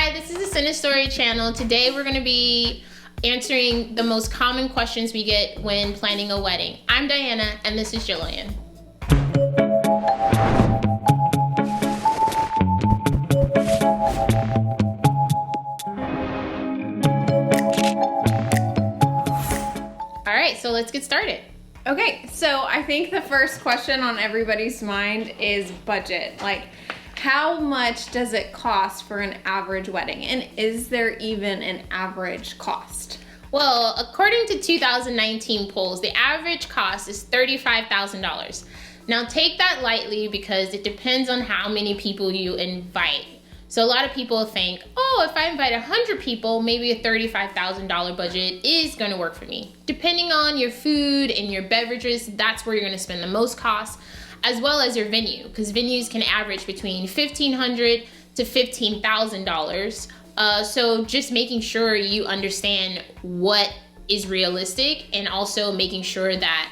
Hi, this is the Cine Story channel. Today we're going to be answering the most common questions we get when planning a wedding. I'm Diana and this is Jillian. All right, so let's get started. Okay, so I think the first question on everybody's mind is budget. Like, how much does it cost for an average wedding? And is there even an average cost? Well, according to 2019 polls, the average cost is $35,000. Now take that lightly because it depends on how many people you invite. So a lot of people think, oh, if I invite 100 people, maybe a $35,000 budget is going to work for me. Depending on your food and your beverages, that's where you're going to spend the most cost, as well as your venue, because venues can average between $1,500 to $15,000. So just making sure you understand what is realistic and also making sure that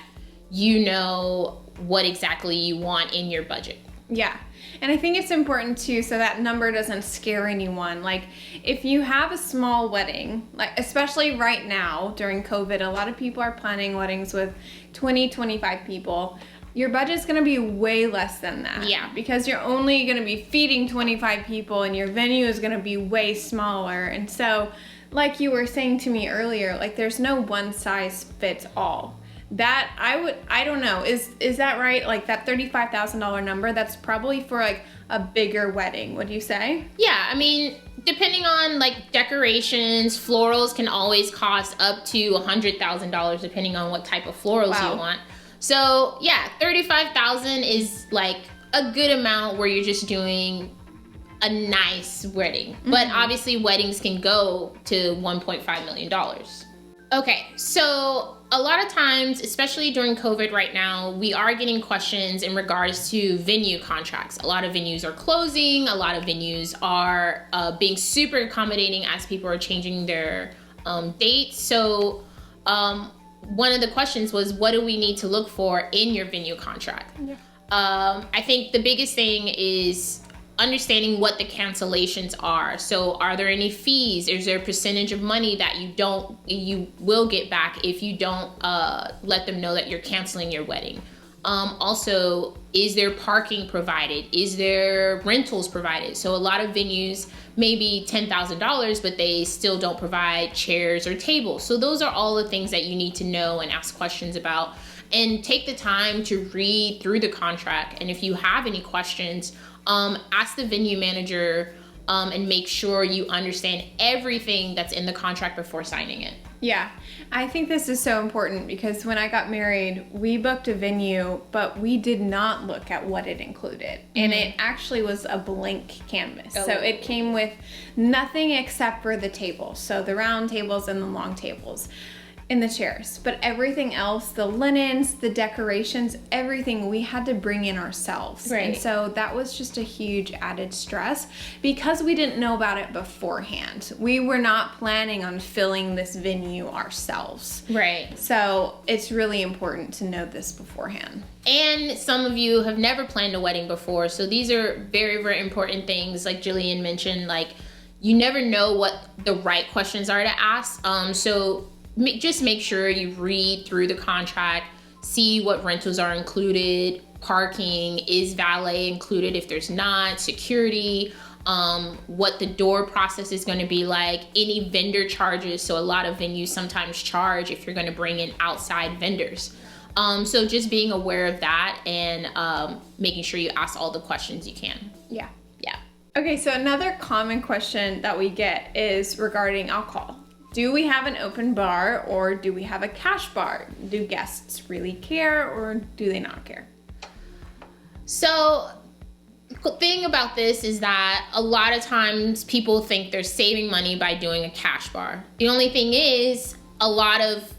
you know what exactly you want in your budget. Yeah. And I think it's important too, so that number doesn't scare anyone. Like, if you have a small wedding, like especially right now during COVID, a lot of people are planning weddings with 20, 25 people. Your budget's gonna be way less than that. Yeah. Because you're only gonna be feeding 25 people and your venue is gonna be way smaller. And so, like you were saying to me earlier, like there's no one size fits all. That I don't know, is that right? Like that $35,000 number, that's probably for like a bigger wedding, would you say? Yeah, I mean, depending on like decorations, florals can always cost up to $100,000 depending on what type of florals you want. So yeah, $35,000 is like a good amount where you're just doing a nice wedding. Mm-hmm. But obviously weddings can go to $1.5 million. Okay, so a lot of times, especially during COVID right now, we are getting questions in regards to venue contracts. A lot of venues are closing. A lot of venues are being super accommodating as people are changing their dates. So one of the questions was, what do we need to look for in your venue contract? Yeah. I think the biggest thing is understanding what the cancellations are. So are there any fees? Is there a percentage of money that you will get back if you don't let them know that you're canceling your wedding? Also, is there parking provided? Is there rentals provided? So a lot of venues may be $10,000, but they still don't provide chairs or tables. So those are all the things that you need to know and ask questions about. And take the time to read through the contract. And if you have any questions, ask the venue manager and make sure you understand everything that's in the contract before signing it. Yeah, I think this is so important because when I got married, we booked a venue, but we did not look at what it included. Mm-hmm. And it actually was a blank canvas. Oh. So it came with nothing except for the tables. So the round tables and the long tables. In the chairs, but everything else, the linens, the decorations, everything we had to bring in ourselves. Right. And so that was just a huge added stress because we didn't know about it beforehand. We were not planning on filling this venue ourselves. Right. So it's really important to know this beforehand. And some of you have never planned a wedding before, so these are very, very important things. Like Jillian mentioned, like you never know what the right questions are to ask. So just make sure you read through the contract, see what rentals are included, parking, is valet included if there's not, security, what the door process is going to be like, any vendor charges. So a lot of venues sometimes charge if you're going to bring in outside vendors. So just being aware of that and making sure you ask all the questions you can. Yeah. Yeah. Okay, so another common question that we get is regarding alcohol. Do we have an open bar or do we have a cash bar? Do guests really care or do they not care? So the thing about this is that a lot of times people think they're saving money by doing a cash bar. The only thing is a lot of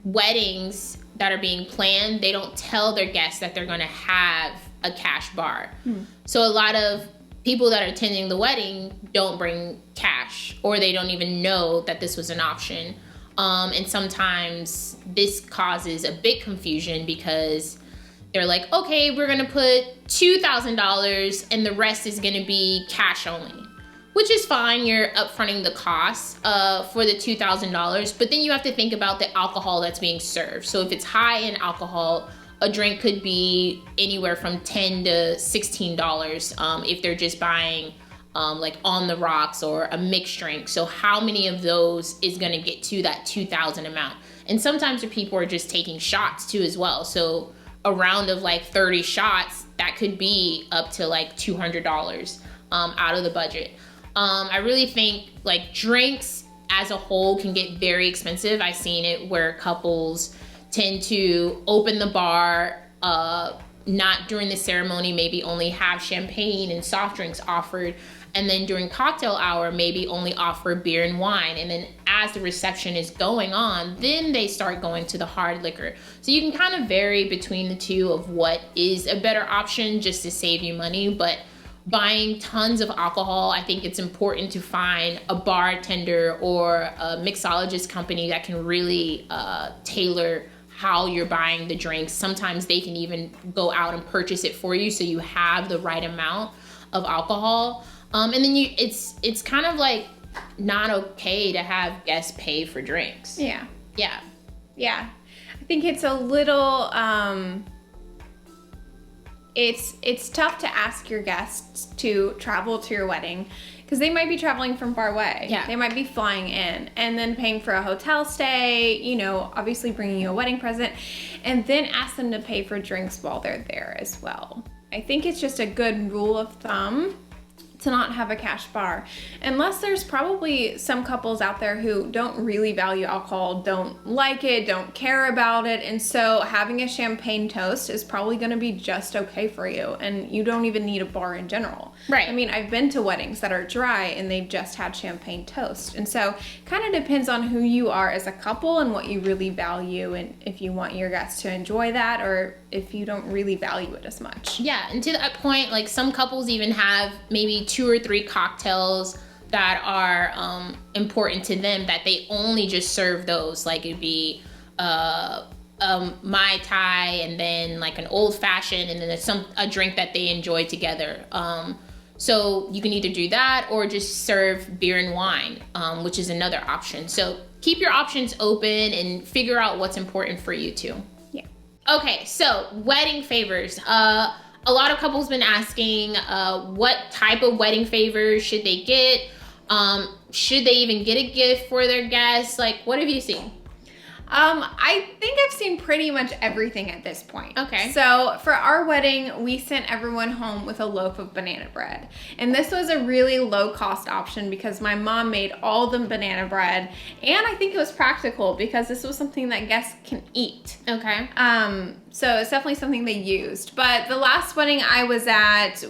weddings that are being planned, they don't tell their guests that they're going to have a cash bar. So a lot of people that are attending the wedding don't bring cash or they don't even know that this was an option. And sometimes this causes a big confusion because they're like, okay, we're gonna put $2,000 and the rest is gonna be cash only. which is fine. You're upfronting the cost for the $2,000, but then you have to think about the alcohol that's being served. So if it's high in alcohol, a drink could be anywhere from $10 to $16 if they're just buying like on the rocks or a mixed drink. So how many of those is going to get to that 2,000 amount? And sometimes the people are just taking shots too as well. So a round of like 30 shots, that could be up to like $200 out of the budget. I really think like drinks as a whole can get very expensive. I've seen it where couples tend to open the bar, not during the ceremony, maybe only have champagne and soft drinks offered. And then during cocktail hour, maybe only offer beer and wine. And then as the reception is going on, then they start going to the hard liquor. So you can kind of vary between the two of what is a better option just to save you money. But buying tons of alcohol, I think it's important to find a bartender or a mixologist company that can really tailor how you're buying the drinks. Sometimes they can even go out and purchase it for you so you have the right amount of alcohol. And then it's kind of like not okay to have guests pay for drinks. Yeah. Yeah. Yeah. I think it's a little, it's tough to ask your guests to travel to your wedding because they might be traveling from far away. Yeah. They might be flying in and then paying for a hotel stay, you know, obviously bringing you a wedding present, and then ask them to pay for drinks while they're there as well. I think it's just a good rule of thumb to not have a cash bar, unless there's probably some couples out there who don't really value alcohol, don't like it, don't care about it, and so having a champagne toast is probably going to be just okay for you, and you don't even need a bar in general. Right. I mean, I've been to weddings that are dry and they've just had champagne toast, and so kind of depends on who you are as a couple and what you really value, and if you want your guests to enjoy that or if you don't really value it as much. Yeah, and to that point, like some couples even have maybe 2 or 3 cocktails that are important to them that they only just serve those. Like it'd be Mai Tai and then like an old fashioned and then there's a drink that they enjoy together. So you can either do that or just serve beer and wine, which is another option. So keep your options open and figure out what's important for you too. Yeah. Okay, so wedding favors. A lot of couples been asking what type of wedding favors should they get? Should they even get a gift for their guests? Like, what have you seen? I think I've seen pretty much everything at this point. Okay. So for our wedding, we sent everyone home with a loaf of banana bread. And this was a really low cost option because my mom made all the banana bread. And I think it was practical because this was something that guests can eat. Okay. So it's definitely something they used. But the last wedding I was at,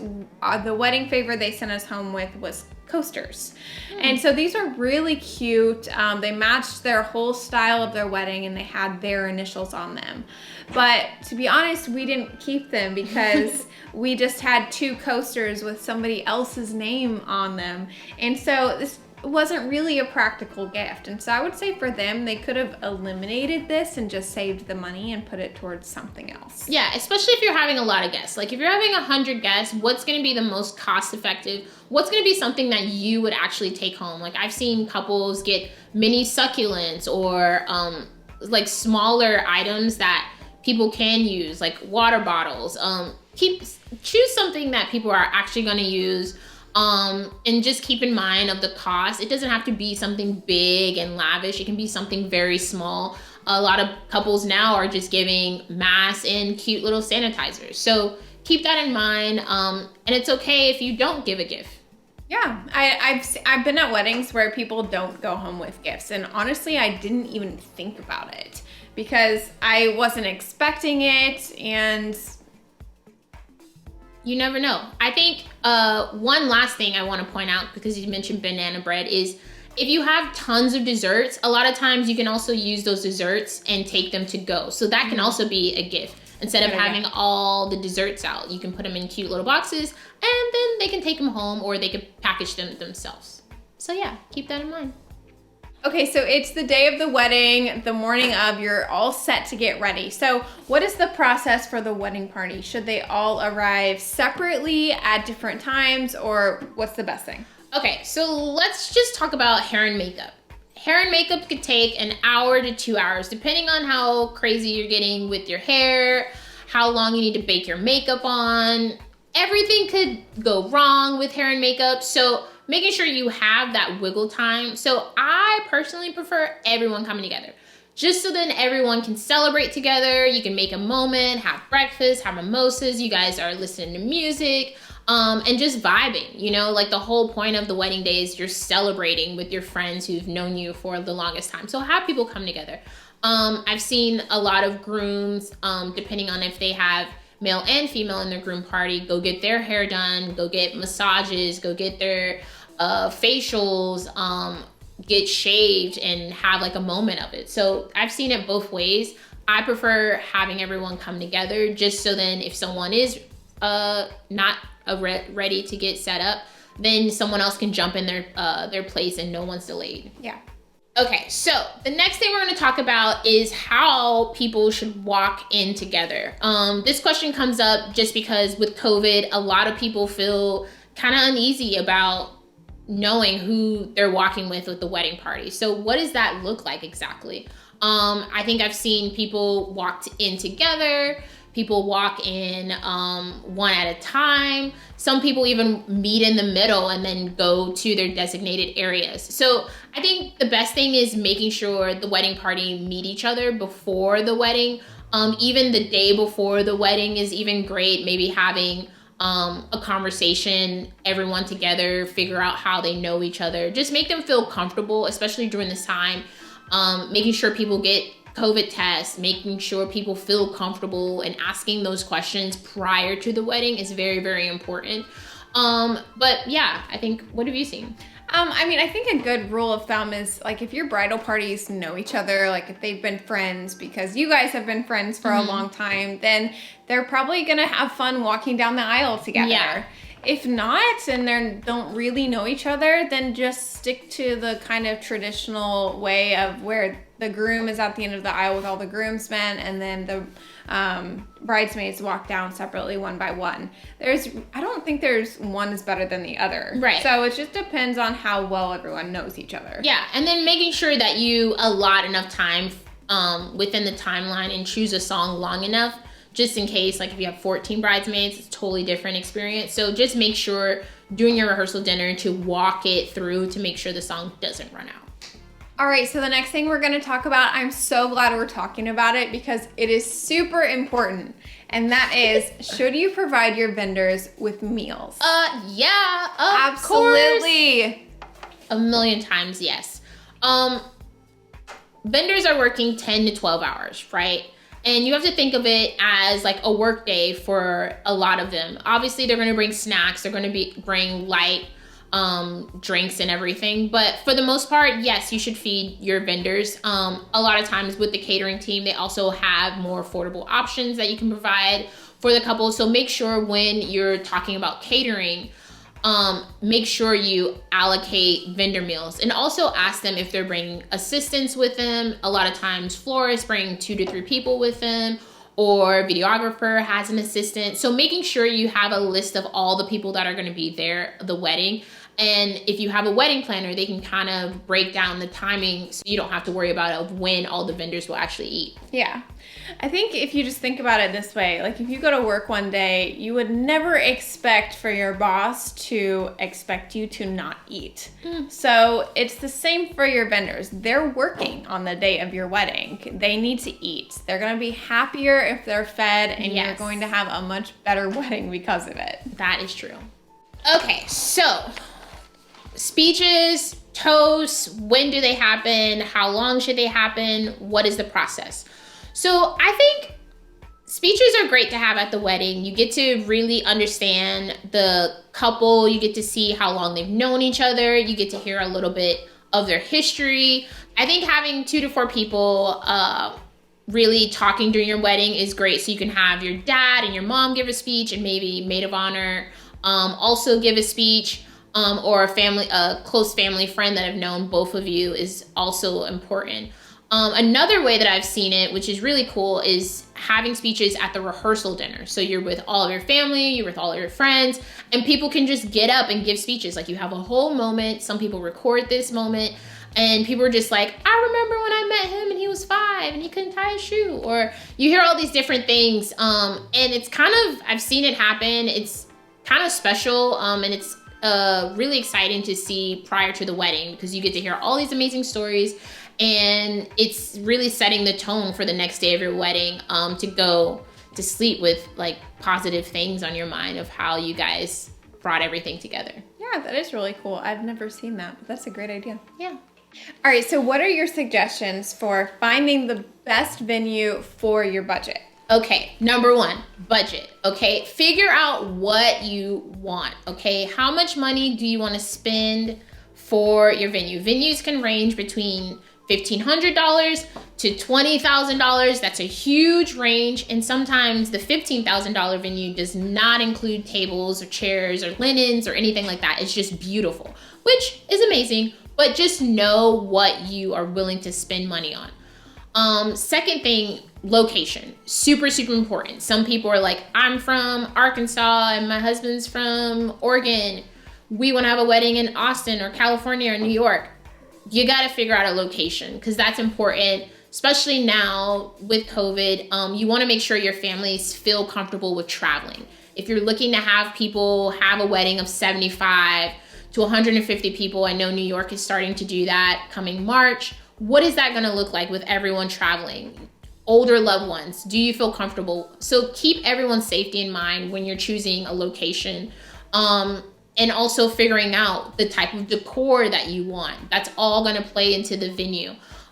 the wedding favor they sent us home with was coasters. And so these are really cute. They matched their whole style of their wedding and they had their initials on them. But to be honest, we didn't keep them because we just had 2 coasters with somebody else's name on them. And so this wasn't really a practical gift. And so I would say for them, they could have eliminated this and just saved the money and put it towards something else. Yeah, especially if you're having a lot of guests. Like if you're having 100 guests, what's going to be the most cost effective? What's going to be something that you would actually take home? Like I've seen couples get mini succulents or like smaller items that people can use, like water bottles. Choose something that people are actually going to use. And just keep in mind of the cost. It doesn't have to be something big and lavish. It can be something very small. A lot of couples now are just giving masks and cute little sanitizers. So keep that in mind. And it's okay if you don't give a gift. Yeah, I've been at weddings where people don't go home with gifts. And honestly, I didn't even think about it because I wasn't expecting it, and you never know. I think one last thing I want to point out, because you mentioned banana bread, is if you have tons of desserts, a lot of times you can also use those desserts and take them to go. So that can also be a gift. Instead of having all the desserts out, you can put them in cute little boxes and then they can take them home or they can package them themselves. So yeah, keep that in mind. Okay, so it's the day of the wedding, the morning of, you're all set to get ready. So what is the process for the wedding party? Should they all arrive separately at different times, or what's the best thing? Okay, so let's just talk about hair and makeup. Hair and makeup could take an hour to 2 hours, depending on how crazy you're getting with your hair, how long you need to bake your makeup on. Everything could go wrong with hair and makeup, so making sure you have that wiggle time. So I personally prefer everyone coming together, just so then everyone can celebrate together. You can make a moment, have breakfast, have mimosas, you guys are listening to music, and just vibing. You know, like the whole point of the wedding day is you're celebrating with your friends who've known you for the longest time. So have people come together. I've seen a lot of grooms, depending on if they have male and female in their groom party, go get their hair done, go get massages, go get their facials, get shaved, and have like a moment of it. So I've seen it both ways. I prefer having everyone come together, just so then if someone is not ready to get set up, then someone else can jump in their place and no one's delayed. Yeah. Okay, so the next thing we're going to talk about is how people should walk in together. This question comes up just because with COVID, a lot of people feel kind of uneasy about knowing who they're walking with the wedding party. So what does that look like exactly? I think I've seen people walk in together. People walk in one at a time. Some people even meet in the middle and then go to their designated areas. So I think the best thing is making sure the wedding party meet each other before the wedding. Even the day before the wedding is even great. Maybe having a conversation, everyone together, figure out how they know each other. Just make them feel comfortable, especially during this time. Making sure people get COVID tests, making sure people feel comfortable and asking those questions prior to the wedding is very, very important. But yeah, I think, what have you seen? I mean, I think a good rule of thumb is like if your bridal parties know each other, like if they've been friends because you guys have been friends for a long time, then they're probably gonna have fun walking down the aisle together. Yeah. If not, and they don't really know each other, then just stick to the kind of traditional way of where the groom is at the end of the aisle with all the groomsmen, and then the bridesmaids walk down separately one by one. I don't think there's one is better than the other. Right. So it just depends on how well everyone knows each other. Yeah, and then making sure that you allot enough time within the timeline and choose a song long enough, just in case, like if you have 14 bridesmaids, it's a totally different experience. So just make sure during your rehearsal dinner to walk it through to make sure the song doesn't run out. All right, so the next thing we're going to talk about, I'm so glad we're talking about it because it is super important. And that is, should you provide your vendors with meals? Yeah, absolutely. Course. A million times, yes. Vendors are working 10 to 12 hours, right? And you have to think of it as like a work day for a lot of them. Obviously, they're going to bring snacks. They're going to bring light drinks and everything. But for the most part, yes, you should feed your vendors. A lot of times with the catering team, they also have more affordable options that you can provide for the couple. So make sure when you're talking about catering, make sure you allocate vendor meals and also ask them if they're bringing assistants with them. A lot of times florists bring 2 to 3 people with them, or videographer has an assistant. So making sure you have a list of all the people that are going to be there at the wedding. And if you have a wedding planner, they can kind of break down the timing so you don't have to worry about of when all the vendors will actually eat. Yeah. I think if you just think about it this way, like if you go to work one day, you would never expect for your boss to expect you to not eat. So it's the same for your vendors. They're working on the day of your wedding. They need to eat. They're going to be happier if they're fed, and you're going to have a much better wedding because of it. That is true. Okay, so speeches, toasts, when do they happen? How long should they happen? What is the process? So I think speeches are great to have at the wedding. You get to really understand the couple. You get to see how long they've known each other. You get to hear a little bit of their history. I think having 2 to 4 people really talking during your wedding is great. So you can have your dad and your mom give a speech, and maybe maid of honor also give a speech. Or a close family friend that have known both of you is also important. Another way that I've seen it, which is really cool, is having speeches at the rehearsal dinner. So you're with all of your family, you're with all of your friends, and people can just get up and give speeches. Like you have a whole moment. Some people record this moment, and people are just like, I remember when I met him and he was 5 and he couldn't tie his shoe. Or you hear all these different things. And it's kind of, I've seen it happen. It's kind of special, and it's really exciting to see prior to the wedding, because you get to hear all these amazing stories. And it's really setting the tone for the next day of your wedding, to go to sleep with like positive things on your mind of how you guys brought everything together. Yeah, that is really cool. I've never seen that, but that's a great idea. Yeah. All right, so what are your suggestions for finding the best venue for your budget? Okay, number 1, budget. Okay, figure out what you want. Okay, how much money do you want to spend for your venue? Venues can range between $1,500 to $20,000. That's a huge range. And sometimes the $15,000 venue does not include tables or chairs or linens or anything like that. It's just beautiful, which is amazing, but just know what you are willing to spend money on. Second thing, location. Super, super important. Some people are like, I'm from Arkansas and my husband's from Oregon. We want to have a wedding in Austin or California or New York. You got to figure out a location, because that's important, especially now with COVID. You want to make sure your families feel comfortable with traveling. If you're looking to have people have a wedding of 75 to 150 people, I know New York is starting to do that coming March. What is that going to look like with everyone traveling? Older loved ones, do you feel comfortable? So keep everyone's safety in mind when you're choosing a location. And also figuring out the type of decor that you want. That's all gonna play into the venue,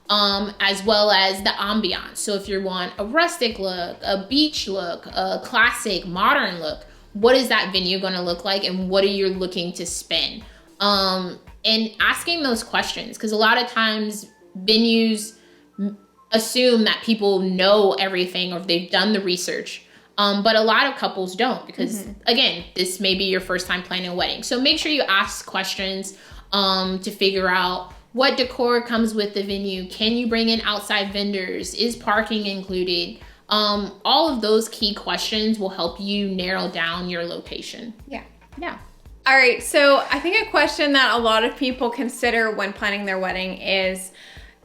as well as the ambiance. So if you want a rustic look, a beach look, a classic modern look, what is that venue gonna look like, and what are you looking to spend? And asking those questions, because a lot of times venues assume that people know everything or they've done the research. But a lot of couples don't, because again, this may be your first time planning a wedding. So make sure you ask questions to figure out what decor comes with the venue. Can you bring in outside vendors? Is parking included? All of those key questions will help you narrow down your location. Yeah. Yeah. All right, so I think a question that a lot of people consider when planning their wedding is,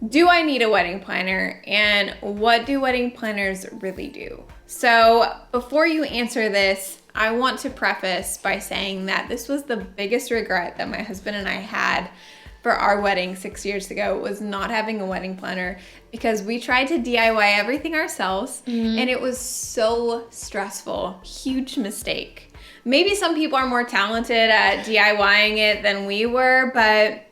do I need a wedding planner, and what do wedding planners really do? So before you answer this, I want to preface by saying that this was the biggest regret that my husband and I had for our wedding 6 years ago, was not having a wedding planner, because we tried to DIY everything ourselves and it was so stressful. Huge mistake. Maybe some people are more talented at DIYing it than we were, but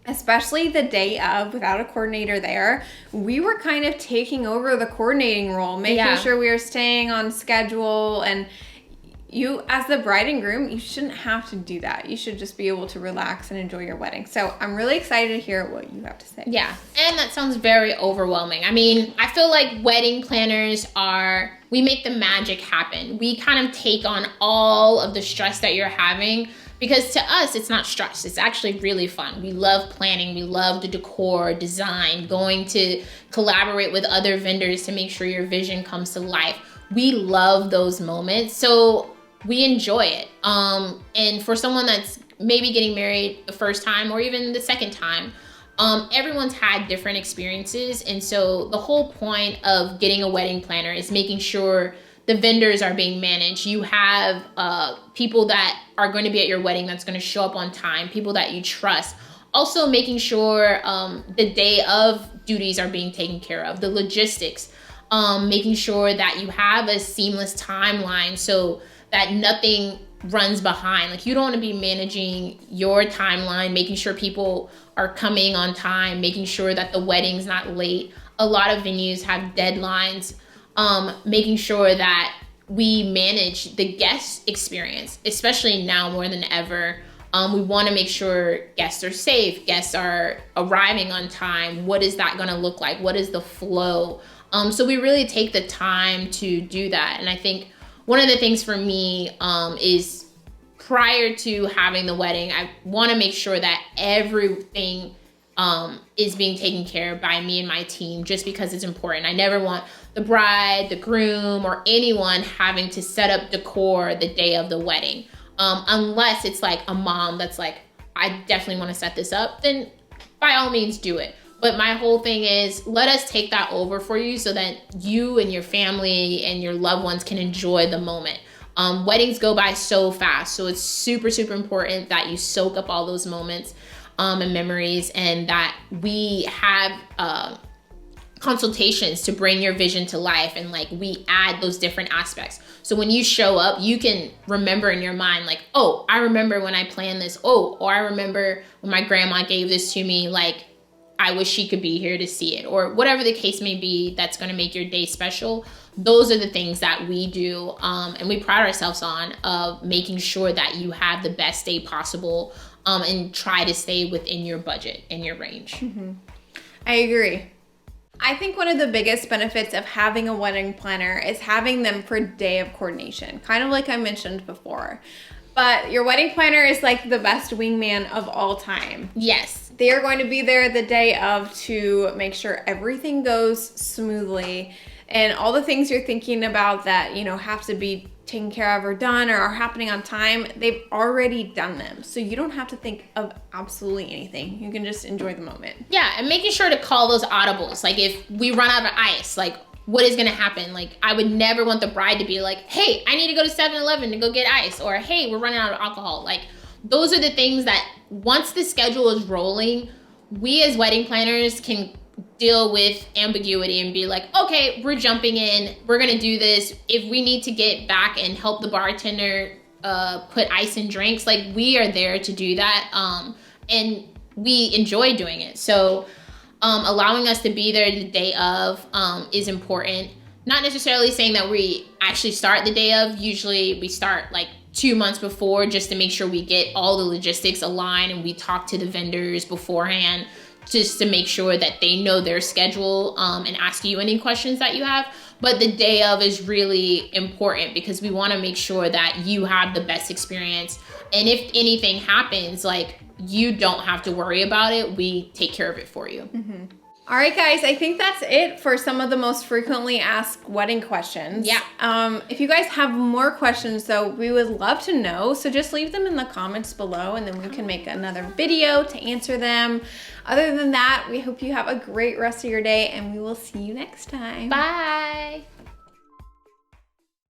especially the day of, without a coordinator there, we were kind of taking over the coordinating role, making sure we were staying on schedule. And you, as the bride and groom, you shouldn't have to do that. You should just be able to relax and enjoy your wedding. So I'm really excited to hear what you have to say. Yeah, and that sounds very overwhelming. I mean, I feel like wedding planners we make the magic happen. We kind of take on all of the stress that you're having, because to us, it's not stress. It's actually really fun. We love planning. We love the decor, design, going to collaborate with other vendors to make sure your vision comes to life. We love those moments. So we enjoy it. And for someone that's maybe getting married the first time or even the second time, everyone's had different experiences. And so the whole point of getting a wedding planner is making sure the vendors are being managed. You have people that are going to be at your wedding that's going to show up on time, people that you trust. Also making sure the day of duties are being taken care of, the logistics, making sure that you have a seamless timeline so that nothing runs behind. Like, you don't want to be managing your timeline, making sure people are coming on time, making sure that the wedding's not late. A lot of venues have deadlines. Making sure that we manage the guest experience, especially now more than ever. We want to make sure guests are safe, guests are arriving on time. What is that going to look like? What is the flow? So we really take the time to do that. And I think one of the things for me is, prior to having the wedding, I want to make sure that everything is being taken care of by me and my team, just because it's important. I never want the bride, the groom, or anyone having to set up decor the day of the wedding. Unless it's like a mom that's like, I definitely want to set this up, then by all means do it. But my whole thing is, let us take that over for you so that you and your family and your loved ones can enjoy the moment. Weddings go by so fast, so it's super, super important that you soak up all those moments and memories, and that we have consultations to bring your vision to life, and like we add those different aspects. So when you show up, you can remember in your mind like, oh, I remember when I planned this. Oh, or I remember when my grandma gave this to me. Like, I wish she could be here to see it, or whatever the case may be that's going to make your day special. Those are the things that we do, and we pride ourselves on, of making sure that you have the best day possible, and try to stay within your budget and your range. Mm-hmm. I agree. I think one of the biggest benefits of having a wedding planner is having them for day of coordination, kind of like I mentioned before. But your wedding planner is like the best wingman of all time. Yes. They are going to be there the day of to make sure everything goes smoothly, and all the things you're thinking about that, you know, have to be taken care of or done or are happening on time, they've already done them. So you don't have to think of absolutely anything. You can just enjoy the moment. Yeah, and making sure to call those audibles. Like if we run out of ice, like what is gonna happen? Like I would never want the bride to be like, hey, I need to go to 7-Eleven to go get ice, or hey, we're running out of alcohol. Like those are the things that once the schedule is rolling, we as wedding planners can deal with ambiguity and be like, okay, we're jumping in, we're gonna do this. If we need to get back and help the bartender put ice in drinks, like we are there to do that, and we enjoy doing it. So allowing us to be there the day of is important. Not necessarily saying that we actually start the day of. Usually we start like 2 months before, just to make sure we get all the logistics aligned, and we talk to the vendors beforehand just to make sure that they know their schedule, and ask you any questions that you have. But the day of is really important because we want to make sure that you have the best experience. And if anything happens, like you don't have to worry about it. We take care of it for you. Mm-hmm. All right, guys, I think that's it for some of the most frequently asked wedding questions. Yeah. If you guys have more questions, though, we would love to know. So just leave them in the comments below, and then we can make another video to answer them. Other than that, we hope you have a great rest of your day, and we will see you next time. Bye.